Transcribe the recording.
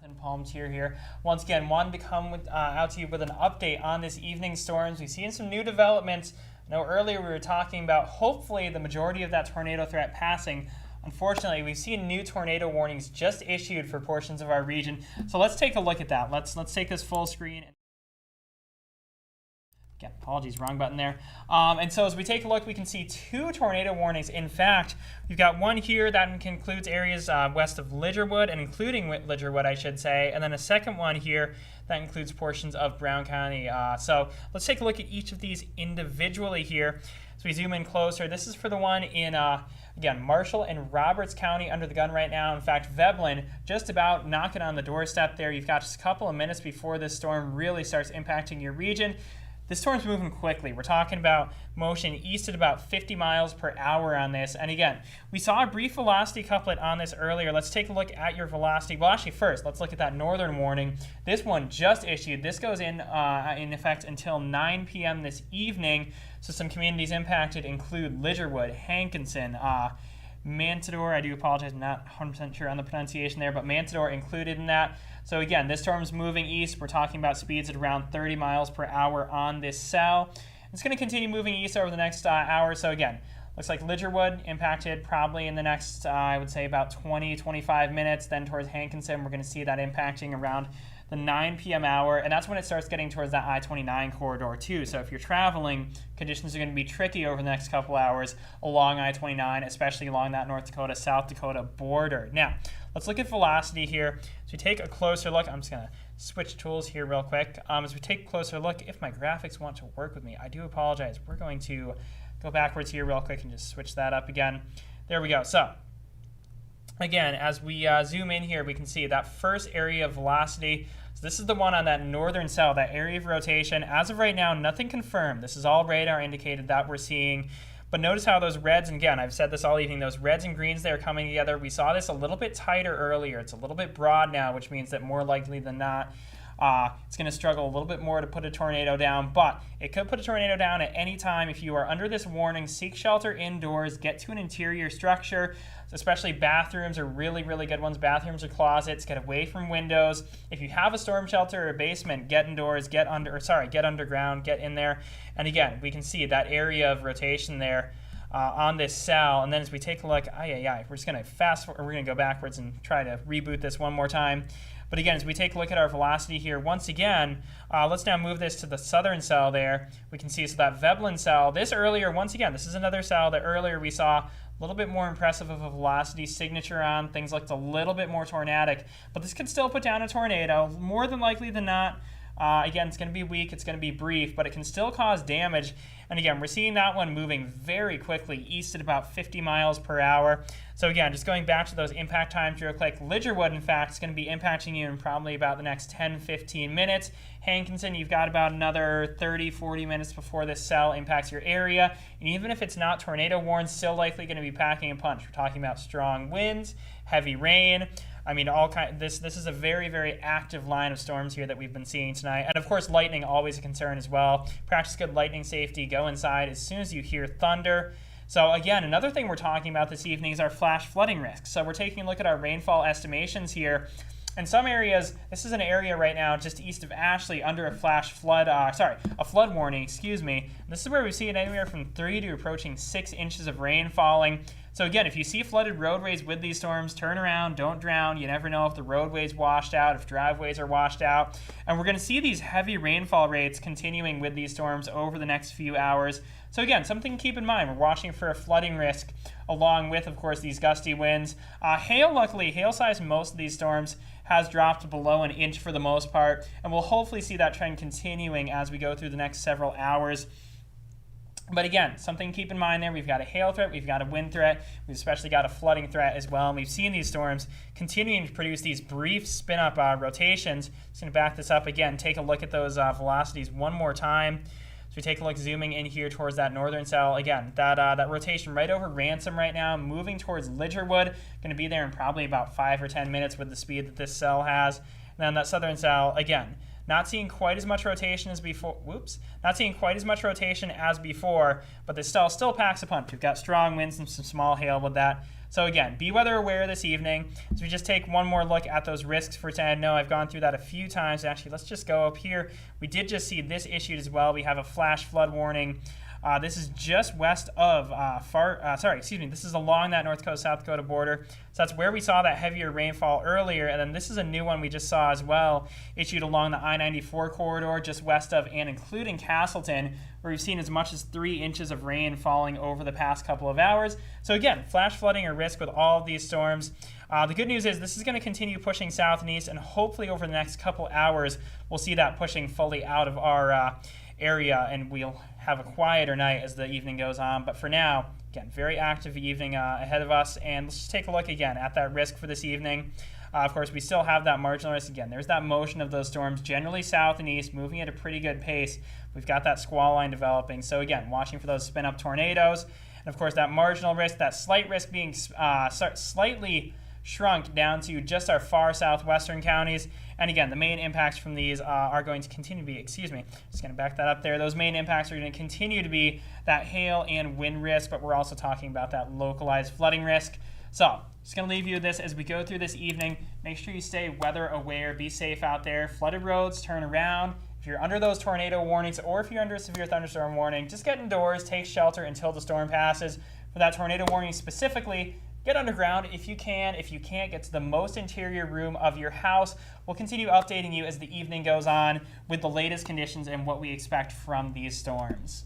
And Polmatier here. Once again, wanted to come out to you with an update on this evening's storms. We've seen some new developments. I know earlier we were talking about hopefully the majority of that tornado threat passing. Unfortunately, we've seen new tornado warnings just issued for portions of our region. So let's take a look at that. Let's take this full screen. Again, apologies, wrong button there. And so as we take a look, we can see two tornado warnings. In fact, we've got one here that includes areas west of Lidgerwood, and including Lidgerwood, I should say, and then a second one here that includes portions of Brown County. So let's take a look at each of these individually here. So we zoom in closer. This is for the one in, again, Marshall and Roberts County under the gun right now. In fact, Veblen just about knocking on the doorstep there. You've got just a couple of minutes before this storm really starts impacting your region. This storm's moving quickly. We're talking about motion east at about 50 miles per hour on this. And again, we saw a brief velocity couplet on this earlier. Let's take a look at your velocity. Well, actually, first, let's look at that northern warning. This one just issued. This goes in effect until 9 p.m. this evening. So some communities impacted include Lidgerwood, Hankinson, Mantador. I do apologize, I'm not 100% sure on the pronunciation there, but Mantador included in that. So again, this storm's moving east. We're talking about speeds at around 30 miles per hour on this cell. It's going to continue moving east over the next hour. So again, looks like Lidgerwood impacted probably in the next, I would say, about 20-25 minutes. Then towards Hankinson, we're going to see that impacting around the 9 p.m. hour, and that's when it starts getting towards that I-29 corridor too. So if you're traveling, conditions are going to be tricky over the next couple hours along I-29, especially along that North Dakota, South Dakota border. Now, let's look at velocity here. So we take a closer look. I'm just going to switch tools here real quick. As we take a closer look, if my graphics want to work with me, I do apologize. We're going to go backwards here real quick and just switch that up again. There we go. So again, as we zoom in here, we can see that first area of velocity. So this is the one on that northern cell, that area of rotation. As of right now, nothing confirmed. This is all radar indicated that we're seeing. But notice how those reds, and again, I've said this all evening, those reds and greens there coming together. We saw this a little bit tighter earlier. It's a little bit broad now, which means that more likely than not, it's going to struggle a little bit more to put a tornado down, but it could put a tornado down at any time. If you are under this warning, seek shelter indoors, get to an interior structure, especially bathrooms are really, really good ones. Bathrooms or closets, get away from windows. If you have a storm shelter or a basement, get indoors, get underground, get in there. And again, we can see that area of rotation there on this cell. And then as we take a look, we're just going to fast forward, we're going to go backwards and try to reboot this one more time. But again, as we take a look at our velocity here, once again, let's now move this to the southern cell there. We can see, so that Veblen cell, this earlier, once again, this is another cell that earlier we saw a little bit more impressive of a velocity signature on. Things looked a little bit more tornadic, but this could still put down a tornado, more than likely than not. Again, it's going to be weak, it's going to be brief, but it can still cause damage. And again, we're seeing that one moving very quickly east at about 50 miles per hour. So again, just going back to those impact times real quick, Lidgerwood, in fact, is going to be impacting you in probably about the next 10-15 minutes. Hankinson, you've got about another 30-40 minutes before this cell impacts your area. And even if it's not tornado warned, still likely going to be packing a punch. We're talking about strong winds, heavy rain. I mean, this is a very, very active line of storms here that we've been seeing tonight. And of course, lightning, always a concern as well. Practice good lightning safety. Go inside as soon as you hear thunder. So again, another thing we're talking about this evening is our flash flooding risk. So we're taking a look at our rainfall estimations here. In some areas, this is an area right now just east of Ashley under a a flood warning, excuse me. This is where we see it anywhere from 3 to approaching 6 inches of rain falling. So again, if you see flooded roadways with these storms, turn around, don't drown. You never know if the roadway's washed out, if driveways are washed out. And we're going to see these heavy rainfall rates continuing with these storms over the next few hours. So again, something to keep in mind. We're watching for a flooding risk along with, of course, these gusty winds. Hail, luckily, hail size in most of these storms has dropped below 1 inch for the most part. And we'll hopefully see that trend continuing as we go through the next several hours. But again, something to keep in mind there. We've got a hail threat, we've got a wind threat, we've especially got a flooding threat as well. And we've seen these storms continuing to produce these brief spin-up rotations. Just going to back this up again, take a look at those velocities one more time. So we take a look, zooming in here towards that northern cell. Again, that rotation right over Ransom right now, moving towards Lidgerwood. Going to be there in probably about 5 or 10 minutes with the speed that this cell has. And then that southern cell, again, Not seeing quite as much rotation as before. Whoops. Not seeing quite as much rotation as before, but this still packs a punch. We've got strong winds and some small hail with that. So again, be weather aware this evening. So we just take one more look at those risks for today. I know I've gone through that a few times. Actually, let's just go up here. We did just see this issued as well. We have a flash flood warning. This is just west of this is along that North Dakota, South Dakota border. So that's where we saw that heavier rainfall earlier. And then this is a new one we just saw as well, issued along the I-94 corridor just west of and including Castleton, where we've seen as much as 3 inches of rain falling over the past couple of hours. So again, flash flooding or risk with all of these storms. The good news is this is going to continue pushing south and east, and hopefully over the next couple hours, we'll see that pushing fully out of our area, and we'll have a quieter night as the evening goes on. But for now, again, very active evening ahead of us, and let's just take a look again at that risk for this evening. Of course, we still have that marginal risk. Again, there's that motion of those storms generally south and east, moving at a pretty good pace. We've got that squall line developing. So again, watching for those spin-up tornadoes. And of course, that marginal risk, that slight risk being slightly shrunk down to just our far southwestern counties. And again, the main impacts from these are going to continue to be, just going to back that up there. Those main impacts are going to continue to be that hail and wind risk, but we're also talking about that localized flooding risk. So just going to leave you with this as we go through this evening. Make sure you stay weather aware, be safe out there. Flooded roads, turn around. If you're under those tornado warnings or if you're under a severe thunderstorm warning, just get indoors, take shelter until the storm passes. For that tornado warning specifically, get underground if you can. If you can't, get to the most interior room of your house. We'll continue updating you as the evening goes on with the latest conditions and what we expect from these storms.